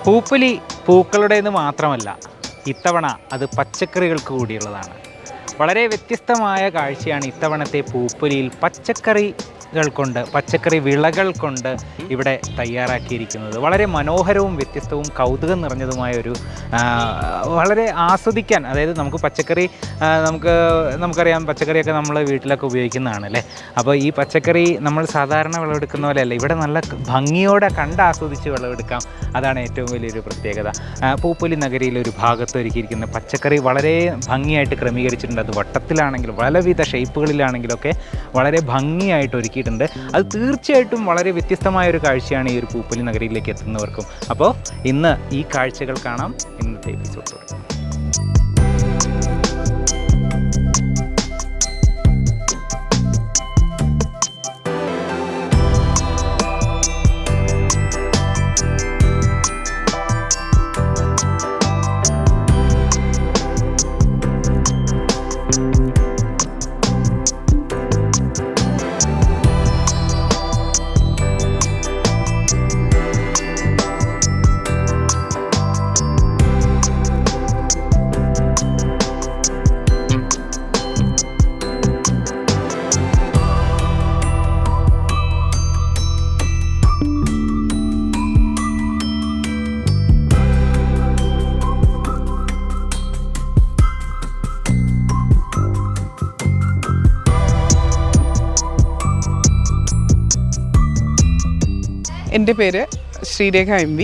പൂപ്പൊലി പൂക്കളുടേത് മാത്രമല്ല, ഇത്തവണ അത് പച്ചക്കറികൾക്ക് കൂടിയുള്ളതാണ്. വളരെ വ്യത്യസ്തമായ കാഴ്ചയാണ് ഇത്തവണത്തെ പൂപ്പൊലിയിൽ പച്ചക്കറി വിളകൾ കൊണ്ട് ഇവിടെ തയ്യാറാക്കിയിരിക്കുന്നത്. വളരെ മനോഹരവും വ്യത്യസ്തവും കൗതുകം നിറഞ്ഞതുമായ ഒരു വളരെ ആസ്വദിക്കാൻ, അതായത് നമുക്ക് പച്ചക്കറി നമുക്കറിയാം, പച്ചക്കറിയൊക്കെ നമ്മൾ വീട്ടിലൊക്കെ ഉപയോഗിക്കുന്നതാണ് അല്ലേ. അപ്പോൾ ഈ പച്ചക്കറി നമ്മൾ സാധാരണ വിളവെടുക്കുന്ന പോലെയല്ല, ഇവിടെ നല്ല ഭംഗിയോടെ ആസ്വദിച്ച് വിളവെടുക്കാം. അതാണ് ഏറ്റവും വലിയൊരു പ്രത്യേകത. പൂപ്പൊലി നഗരിയിലെ ഒരു ഭാഗത്ത് ഒരുക്കിയിരിക്കുന്ന പച്ചക്കറി വളരെ ഭംഗിയായിട്ട് ക്രമീകരിച്ചിട്ടുണ്ട്. അത് വട്ടത്തിലാണെങ്കിലും പലവിധ ഷേപ്പുകളിലാണെങ്കിലൊക്കെ വളരെ ഭംഗിയായിട്ട് ഒരുക്കിയിട്ടുണ്ട്. അത് തീർച്ചയായിട്ടും വളരെ വ്യത്യസ്തമായ ഒരു കാഴ്ചയാണ് ഈ ഒരു പൂപ്പൊലി നഗരിയിലേക്ക് എത്തുന്നവർക്കും. അപ്പോൾ ഇന്ന് ഈ കാഴ്ചകൾ കാണാം ഇന്നത്തെ എപ്പിസോഡിലൂടെ. എൻ്റെ പേര് ശ്രീരേഖ MV.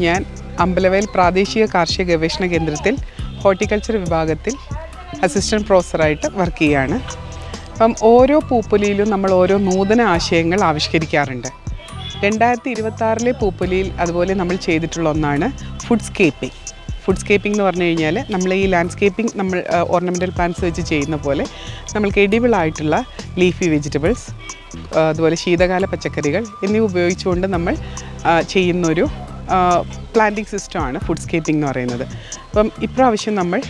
ഞാൻ അമ്പലവയൽ പ്രാദേശിക കാർഷിക ഗവേഷണ കേന്ദ്രത്തിൽ ഹോർട്ടിക്കൾച്ചർ വിഭാഗത്തിൽ അസിസ്റ്റൻറ്റ് പ്രൊഫസറായിട്ട് വർക്ക് ചെയ്യുകയാണ്. അപ്പം ഓരോ പൂപ്പൊലിയിലും നമ്മൾ ഓരോ നൂതന ആശയങ്ങൾ ആവിഷ്കരിക്കാറുണ്ട്. 2026 പൂപ്പൊലിയിൽ അതുപോലെ നമ്മൾ ചെയ്തിട്ടുള്ള ഒന്നാണ് ഫുഡ്സ്കേപ്പിംഗ് എന്ന് പറഞ്ഞു കഴിഞ്ഞാൽ നമ്മൾ ഈ ലാൻഡ്സ്കേപ്പിംഗ് നമ്മൾ ഓർണമെൻ്റൽ പ്ലാന്റ്സ് വെച്ച് ചെയ്യുന്ന പോലെ നമ്മൾക്ക് എഡിബിളായിട്ടുള്ള ലീഫി വെജിറ്റബിൾസ്, അതുപോലെ ശീതകാല പച്ചക്കറികൾ എന്നിവ ഉപയോഗിച്ചുകൊണ്ട് നമ്മൾ ചെയ്യുന്നൊരു പ്ലാന്റിംഗ് സിസ്റ്റമാണ് ഫുഡ്സ്കേപ്പിംഗ് എന്ന് പറയുന്നത്. അപ്പം ഇപ്രാവശ്യം നമ്മൾ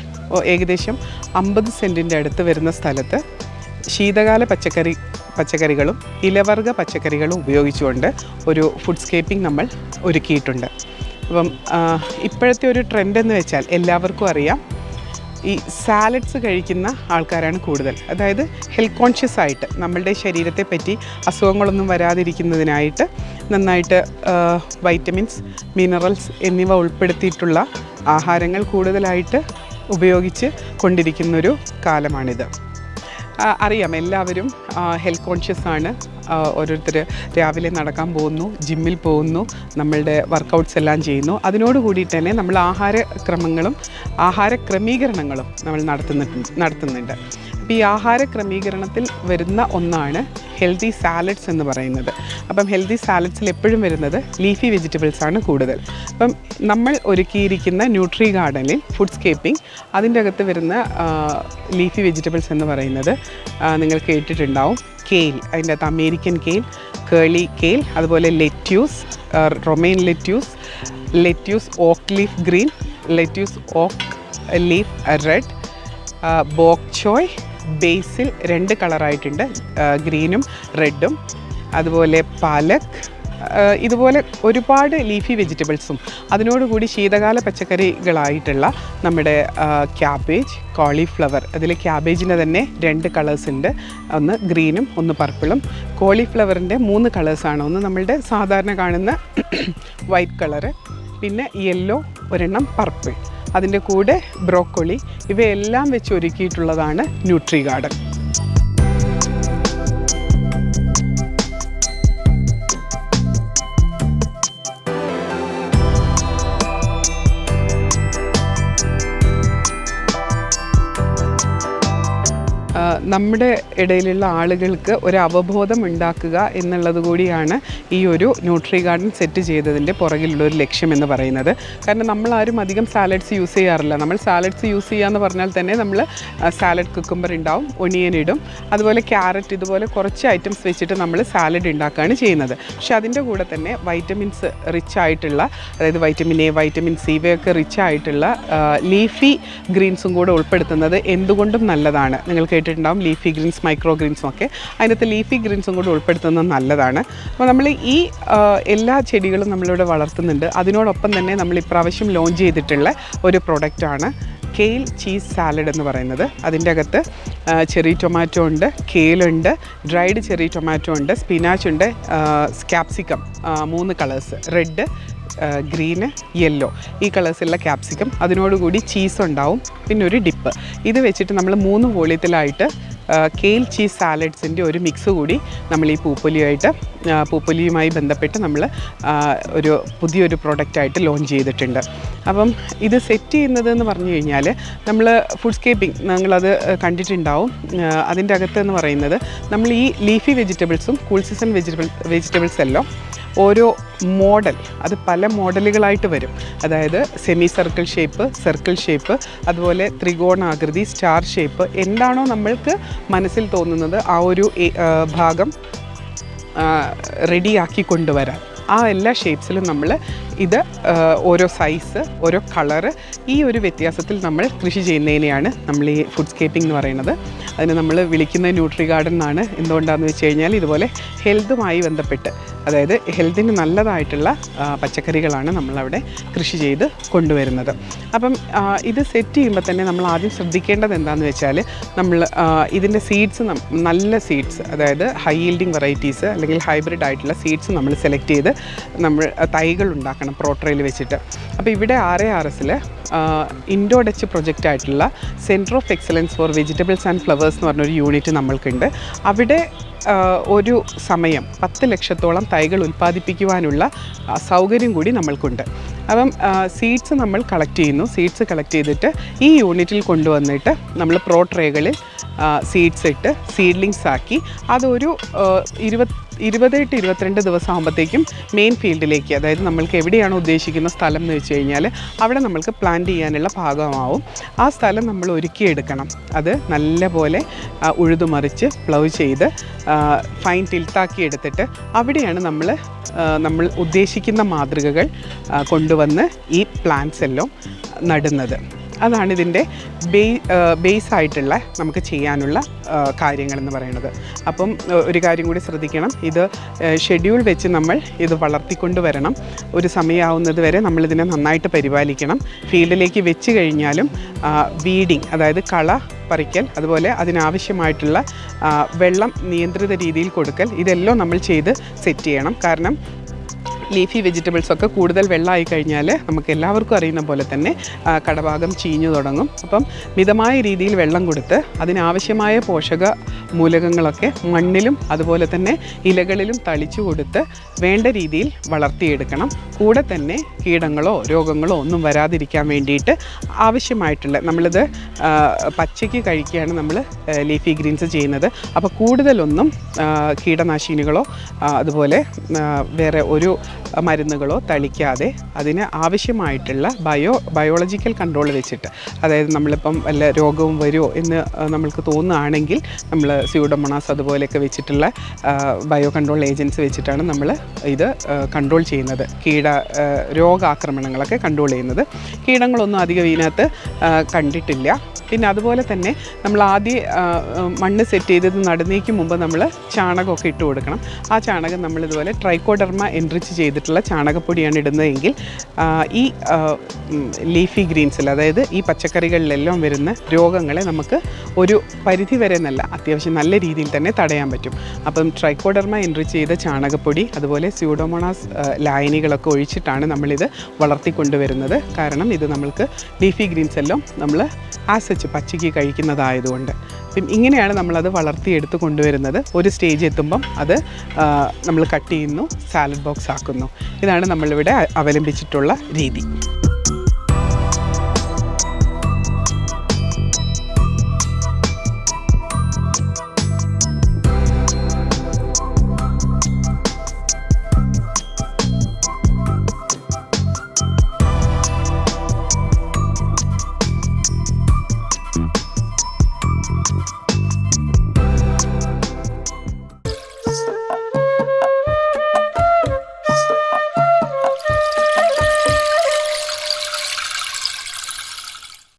ഏകദേശം 50 സെൻറ്റിൻ്റെ അടുത്ത് വരുന്ന സ്ഥലത്ത് ശീതകാല പച്ചക്കറികളും ഇലവർഗ പച്ചക്കറികളും ഉപയോഗിച്ചുകൊണ്ട് ഒരു ഫുഡ്സ്കേപ്പിംഗ് നമ്മൾ ഒരുക്കിയിട്ടുണ്ട്. അപ്പം ഇപ്പോഴത്തെ ഒരു ട്രെൻഡ് എന്ന് വെച്ചാൽ എല്ലാവർക്കും അറിയാം, ഈ സാലഡ്സ് കഴിക്കുന്ന ആൾക്കാരാണ് കൂടുതൽ. അതായത് ഹെൽത്ത് കോൺഷ്യസ് ആയിട്ട് നമ്മളുടെ ശരീരത്തെ പറ്റി അസുഖങ്ങളൊന്നും വരാതിരിക്കുന്നതിനായിട്ട് നന്നായിട്ട് വൈറ്റമിൻസ്, മിനറൽസ് എന്നിവ ഉൾപ്പെടുത്തിയിട്ടുള്ള ആഹാരങ്ങൾ കൂടുതലായിട്ട് ഉപയോഗിച്ച് കൊണ്ടിരിക്കുന്നൊരു കാലമാണിത്. അറിയാം, എല്ലാവരും ഹെൽത്ത് കോൺഷ്യസ് ആണ്. ഓരോരുത്തർ രാവിലെ നടക്കാൻ പോകുന്നു, ജിമ്മിൽ പോകുന്നു, നമ്മളുടെ വർക്കൗട്ട്സ് എല്ലാം ചെയ്യുന്നു. അതിനോട് കൂടിയിട്ട് തന്നെ നമ്മൾ ആഹാര ക്രമീകരണങ്ങളും നമ്മൾ നടത്തുന്നുണ്ട്. അപ്പോൾ ഈ ആഹാര ക്രമീകരണത്തിൽ വരുന്ന ഒന്നാണ് ഹെൽത്തി സാലഡ്സ് എന്ന് പറയുന്നത്. അപ്പം ഹെൽത്തി സാലഡ്സിൽ എപ്പോഴും വരുന്നത് ലീഫി വെജിറ്റബിൾസ് ആണ് കൂടുതൽ. അപ്പം നമ്മൾ ഒരുക്കിയിരിക്കുന്ന ന്യൂട്രി ഗാർഡനിൽ ഫുഡ്സ്കേപ്പിംഗ് അതിൻ്റെ അകത്ത് വരുന്ന ലീഫി വെജിറ്റബിൾസ് എന്ന് പറയുന്നത് നിങ്ങൾ കേട്ടിട്ടുണ്ടാവും. കെയിൽ, അതിൻ്റെ അകത്ത് അമേരിക്കൻ കെയിൽ, കേളി കെയിൽ, അതുപോലെ ലെറ്റ്യൂസ്, റൊമൈൻ ലെറ്റ്യൂസ് ഓക്ക് ലീഫ് ഗ്രീൻ, ലെറ്റ്യൂസ് ഓക്ക് ലീഫ് റെഡ്, ബോക് ചോയ്, ബേസിൽ 2 കളറായിട്ടുണ്ട്, ഗ്രീനും റെഡും, അതുപോലെ പാലക്, ഇതുപോലെ ഒരുപാട് ലീഫി വെജിറ്റബിൾസും അതിനോടുകൂടി ശീതകാല പച്ചക്കറികളായിട്ടുള്ള നമ്മുടെ ക്യാബേജ്, കോളിഫ്ലവർ. അതിൽ ക്യാബേജിൻ്റെ തന്നെ 2 കളേഴ്സ് ഉണ്ട്, ഒന്ന് ഗ്രീനും ഒന്ന് പർപ്പിളും. കോളിഫ്ലവറിൻ്റെ 3 കളേഴ്സാണ്, ഒന്ന് നമ്മളുടെ സാധാരണ കാണുന്ന വൈറ്റ് കളറ്, പിന്നെ യെല്ലോ ഒരെണ്ണം, പർപ്പിൾ, അതിൻ്റെ കൂടെ ബ്രോക്കോളി. ഇവയെല്ലാം വെച്ച് ഒരുക്കിയിട്ടുള്ളതാണ് ന്യൂട്രി ഗാർഡൻ. നമ്മുടെ ഇടയിലുള്ള ആളുകൾക്ക് ഒരു അവബോധം ഉണ്ടാക്കുക എന്നുള്ളത് കൂടിയാണ് ഈ ഒരു ന്യൂട്രി ഗാർഡൻ സെറ്റ് ചെയ്തതിൻ്റെ പുറകിലുള്ളൊരു ലക്ഷ്യം എന്ന് പറയുന്നത്. കാരണം നമ്മളാരും അധികം സാലഡ്സ് യൂസ് ചെയ്യാറില്ല. നമ്മൾ സാലഡ്സ് യൂസ് ചെയ്യുക എന്ന് പറഞ്ഞാൽ തന്നെ നമ്മൾ സാലഡ് കുക്കുംബർ ഉണ്ടാവും, ഒണിയൻ ഇടും, അതുപോലെ ക്യാരറ്റ്, ഇതുപോലെ കുറച്ച് ഐറ്റംസ് വെച്ചിട്ട് നമ്മൾ സാലഡ് ഉണ്ടാക്കുകയാണ് ചെയ്യുന്നത്. പക്ഷേ അതിൻ്റെ കൂടെ തന്നെ വൈറ്റമിൻസ് റിച്ച് ആയിട്ടുള്ള, അതായത് വൈറ്റമിൻ എ, വൈറ്റമിൻ സി, ഇവയൊക്കെ റിച്ച് ആയിട്ടുള്ള ലീഫി ഗ്രീൻസും കൂടെ ഉൾപ്പെടുത്തുന്നത് എന്തുകൊണ്ടും നല്ലതാണ്. നിങ്ങൾ കേട്ടിട്ടുണ്ട് കേട്ടിട്ടുണ്ടാകും, ലീഫി ഗ്രീൻസ്, മൈക്രോ ഗ്രീൻസും ഒക്കെ. അതിനകത്ത് ലീഫി ഗ്രീൻസും കൂടി ഉൾപ്പെടുത്തുന്നത് നല്ലതാണ്. അപ്പോൾ നമ്മൾ ഈ എല്ലാ ചെടികളും നമ്മളിവിടെ വളർത്തുന്നുണ്ട്. അതിനോടൊപ്പം തന്നെ നമ്മൾ ഇപ്രാവശ്യം ലോഞ്ച് ചെയ്തിട്ടുള്ള ഒരു പ്രൊഡക്റ്റാണ് കെയിൽ ചീസ് സാലഡ് എന്ന് പറയുന്നത്. അതിൻ്റെ അകത്ത് ചെറി ടൊമാറ്റോ ഉണ്ട്, കെയിലുണ്ട്, ഡ്രൈഡ് ചെറി ടൊമാറ്റോ ഉണ്ട്, സ്പിനാച്ച് ഉണ്ട്, capsicum 3 colours, red, green, yellow, ഈ കളേഴ്സുള്ള ക്യാപ്സിക്കം, അതിനോടുകൂടി ചീസ് ഉണ്ടാവും, പിന്നെ ഒരു ഡിപ്പ്. ഇത് വെച്ചിട്ട് നമ്മൾ 3 വോളിയത്തിലായിട്ട് കെയിൽ ചീസ് സാലഡ്സിൻ്റെ ഒരു മിക്സ് കൂടി നമ്മൾ ഈ പൂപ്പൊലിയുമായി ബന്ധപ്പെട്ട് നമ്മൾ ഒരു പുതിയൊരു പ്രൊഡക്റ്റായിട്ട് ലോഞ്ച് ചെയ്തിട്ടുണ്ട്. അപ്പം ഇത് സെറ്റ് ചെയ്യുന്നതെന്ന് പറഞ്ഞു കഴിഞ്ഞാൽ നമ്മൾ ഫുഡ്സ്കേപ്പിംഗ് നിങ്ങളത് കണ്ടിട്ടുണ്ടാവും. അതിൻ്റെ അകത്തെന്ന് പറയുന്നത് നമ്മൾ ഈ ലീഫി വെജിറ്റബിൾസും കൂൾ സീസൺ വെജിറ്റബിൾസ് എല്ലാം ഓരോ മോഡൽ, അത് പല മോഡലുകളായിട്ട് വരും. അതായത് സെമി സർക്കിൾ ഷേപ്പ്, അതുപോലെ ത്രികോണാകൃതി, സ്റ്റാർ ഷേപ്പ്, എന്താണോ നമ്മൾക്ക് മനസ്സിൽ തോന്നുന്നത് ആ ഒരു ഭാഗം റെഡിയാക്കി കൊണ്ടുവരാൻ ആ എല്ലാ ഷേപ്സിലും നമ്മൾ ഇത് ഓരോ സൈസ്, ഓരോ കളറ്, ഈ ഒരു വ്യത്യാസത്തിൽ നമ്മൾ കൃഷി ചെയ്യുന്നതിനെയാണ് നമ്മൾ ഈ ഫുഡ്സ്കേപ്പിംഗ് എന്ന് പറയുന്നത്. അതിന് നമ്മൾ വിളിക്കുന്നത് ന്യൂട്രി ഗാർഡൻ എന്നാണ്. എന്തുകൊണ്ടാണെന്ന് വെച്ച് കഴിഞ്ഞാൽ ഇതുപോലെ ഹെൽത്തുമായി ബന്ധപ്പെട്ട്, അതായത് ഹെൽത്തിന് നല്ലതായിട്ടുള്ള പച്ചക്കറികളാണ് നമ്മളവിടെ കൃഷി ചെയ്ത് കൊണ്ടുവരുന്നത്. അപ്പം ഇത് സെറ്റ് ചെയ്യുമ്പോൾ തന്നെ നമ്മൾ ആദ്യം ശ്രദ്ധിക്കേണ്ടത് എന്താണെന്ന് വെച്ചാൽ നമ്മൾ ഇതിൻ്റെ സീഡ്സ്, നല്ല സീഡ്സ്, അതായത് ഹൈ ഈൽഡിങ് വെറൈറ്റീസ് അല്ലെങ്കിൽ ഹൈബ്രിഡ് ആയിട്ടുള്ള സീഡ്സ് നമ്മൾ സെലക്ട് ചെയ്ത് നമ്മൾ തൈകൾ ഉണ്ടാക്കണം പ്രോട്രയിൽ വെച്ചിട്ട്. അപ്പോൾ ഇവിടെ RARSൽ ഇൻഡോ ഡച്ച് പ്രൊജക്റ്റ് ആയിട്ടുള്ള centre of excellence four vegetables and flowers എന്ന് പറഞ്ഞൊരു യൂണിറ്റ് നമ്മൾക്കുണ്ട്. അവിടെ ഒരു സമയം 10 ലക്ഷത്തോളം തൈകൾ ഉൽപ്പാദിപ്പിക്കുവാനുള്ള സൗകര്യം കൂടി നമ്മൾക്കുണ്ട്. അപ്പം സീഡ്സ് നമ്മൾ കളക്ട് ചെയ്യുന്നു. സീഡ്സ് കളക്ട് ചെയ്തിട്ട് ഈ യൂണിറ്റിൽ കൊണ്ടുവന്നിട്ട് നമ്മൾ പ്രോട്രേകളിൽ സീഡ്സ് ഇട്ട് സീഡ്ലിങ്സ് ആക്കി അതൊരു 20 to 22 ദിവസം ആകുമ്പോഴത്തേക്കും മെയിൻ ഫീൽഡിലേക്ക്, അതായത് നമ്മൾക്ക് എവിടെയാണോ ഉദ്ദേശിക്കുന്ന സ്ഥലം എന്ന് വെച്ച് കഴിഞ്ഞാൽ അവിടെ നമ്മൾക്ക് പ്ലാന്റ് ചെയ്യാനുള്ള ഭാഗമാവും. ആ സ്ഥലം നമ്മൾ ഒരുക്കിയെടുക്കണം. അത് നല്ലപോലെ ഉഴുതുമറിച്ച് പ്ലവ് ചെയ്ത് ഫൈൻ ടിൽത്താക്കി എടുത്തിട്ട് അവിടെയാണ് നമ്മൾ ഉദ്ദേശിക്കുന്ന മാതൃകകൾ കൊണ്ടുവന്ന് ഈ പ്ലാന്റ്സ് എല്ലാം നടുന്നത്. അതാണ് ഇതിൻ്റെ ബേസായിട്ടുള്ള നമുക്ക് ചെയ്യാനുള്ള കാര്യങ്ങളെന്ന് പറയുന്നത്. അപ്പം ഒരു കാര്യം കൂടി ശ്രദ്ധിക്കണം, ഇത് ഷെഡ്യൂൾ വെച്ച് നമ്മൾ ഇത് വളർത്തിക്കൊണ്ട് വരണം. ഒരു സമയമാവുന്നത് വരെ നമ്മളിതിനെ നന്നായിട്ട് പരിപാലിക്കണം. ഫീൽഡിലേക്ക് വെച്ച് കഴിഞ്ഞാലും വീഡിങ്, അതായത് കള പറിക്കൽ, അതുപോലെ അതിനാവശ്യമായിട്ടുള്ള വെള്ളം നിയന്ത്രിത രീതിയിൽ കൊടുക്കൽ, ഇതെല്ലാം നമ്മൾ ചെയ്ത് സെറ്റ് ചെയ്യണം. കാരണം ലീഫി വെജിറ്റബിൾസൊക്കെ കൂടുതൽ വെള്ളമായി കഴിഞ്ഞാൽ നമുക്ക് എല്ലാവർക്കും അറിയുന്ന പോലെ തന്നെ കടഭാഗം ചീഞ്ഞു തുടങ്ങും. അപ്പം മിതമായ രീതിയിൽ വെള്ളം കൊടുത്ത് അതിനാവശ്യമായ പോഷക മൂലകങ്ങളൊക്കെ മണ്ണിലും അതുപോലെ തന്നെ ഇലകളിലും തളിച്ചു കൊടുത്ത് വേണ്ട രീതിയിൽ വളർത്തിയെടുക്കണം. കൂടെ തന്നെ കീടങ്ങളോ രോഗങ്ങളോ ഒന്നും വരാതിരിക്കാൻ വേണ്ടിയിട്ട് ആവശ്യമായിട്ടുള്ള, നമ്മളിത് പച്ചയ്ക്ക് കഴിക്കുകയാണ് നമ്മൾ ലീഫി ഗ്രീൻസ് ചെയ്യുന്നത്. അപ്പോൾ കൂടുതലൊന്നും കീടനാശിനികളോ അതുപോലെ വേറെ ഒരു മരുന്നുകളോ തളിക്കാതെ അതിന് ആവശ്യമായിട്ടുള്ള ബയോളജിക്കൽ കൺട്രോൾ വെച്ചിട്ട്, അതായത് നമ്മളിപ്പം വല്ല രോഗവും വരുമോ എന്ന് നമ്മൾക്ക് തോന്നുകയാണെങ്കിൽ നമ്മൾ സ്യൂഡോമോണാസ് അതുപോലെയൊക്കെ വെച്ചിട്ടുള്ള ബയോ കൺട്രോൾ ഏജൻസ് വെച്ചിട്ടാണ് നമ്മൾ ഇത് കൺട്രോൾ ചെയ്യുന്നത്. രോഗാക്രമണങ്ങളൊക്കെ കൺട്രോൾ ചെയ്യുന്നത്. കീടങ്ങളൊന്നും അധികം ഇതിനകത്ത് കണ്ടിട്ടില്ല. പിന്നെ അതുപോലെ തന്നെ നമ്മൾ മണ്ണ് സെറ്റ് ചെയ്തത് നടുന്നേക്ക് മുമ്പ് നമ്മൾ ചാണകമൊക്കെ ഇട്ട് കൊടുക്കണം. ആ ചാണകം നമ്മളിതുപോലെ ട്രൈക്കോഡെർമ എൻറിച്ച് ചെയ്തിട്ടുള്ള ചാണകപ്പൊടിയാണ് ഇടുന്നതെങ്കിൽ ഈ ലീഫി ഗ്രീൻസിൽ, അതായത് ഈ പച്ചക്കറികളിലെല്ലാം വരുന്ന രോഗങ്ങളെ നമുക്ക് ഒരു പരിധി വരെ അത്യാവശ്യം നല്ല രീതിയിൽ തന്നെ തടയാൻ പറ്റും. അപ്പം ട്രൈക്കോഡെർമ എൻറിച്ച് ചെയ്ത ചാണകപ്പൊടി അതുപോലെ സ്യൂഡോമോണാസ് ലായനികളൊക്കെ ഒഴിച്ചിട്ടാണ് നമ്മളിത് വളർത്തിക്കൊണ്ടുവരുന്നത്. കാരണം ഇത് നമ്മൾക്ക് ലീഫി ഗ്രീൻസ് എല്ലാം നമ്മൾ ആസച്ച് പച്ചയ്ക്ക് കഴിക്കുന്നതായതുകൊണ്ട്. അപ്പം ഇങ്ങനെയാണ് നമ്മളത് വളർത്തിയെടുത്ത് കൊണ്ടുവരുന്നത്. ഒരു സ്റ്റേജ് എത്തുമ്പം അത് നമ്മൾ കട്ട് ചെയ്യുന്നു, സാലഡ് ബോക്സ് ആക്കുന്നു. ഇതാണ് നമ്മളിവിടെ അവലംബിച്ചിട്ടുള്ള രീതി.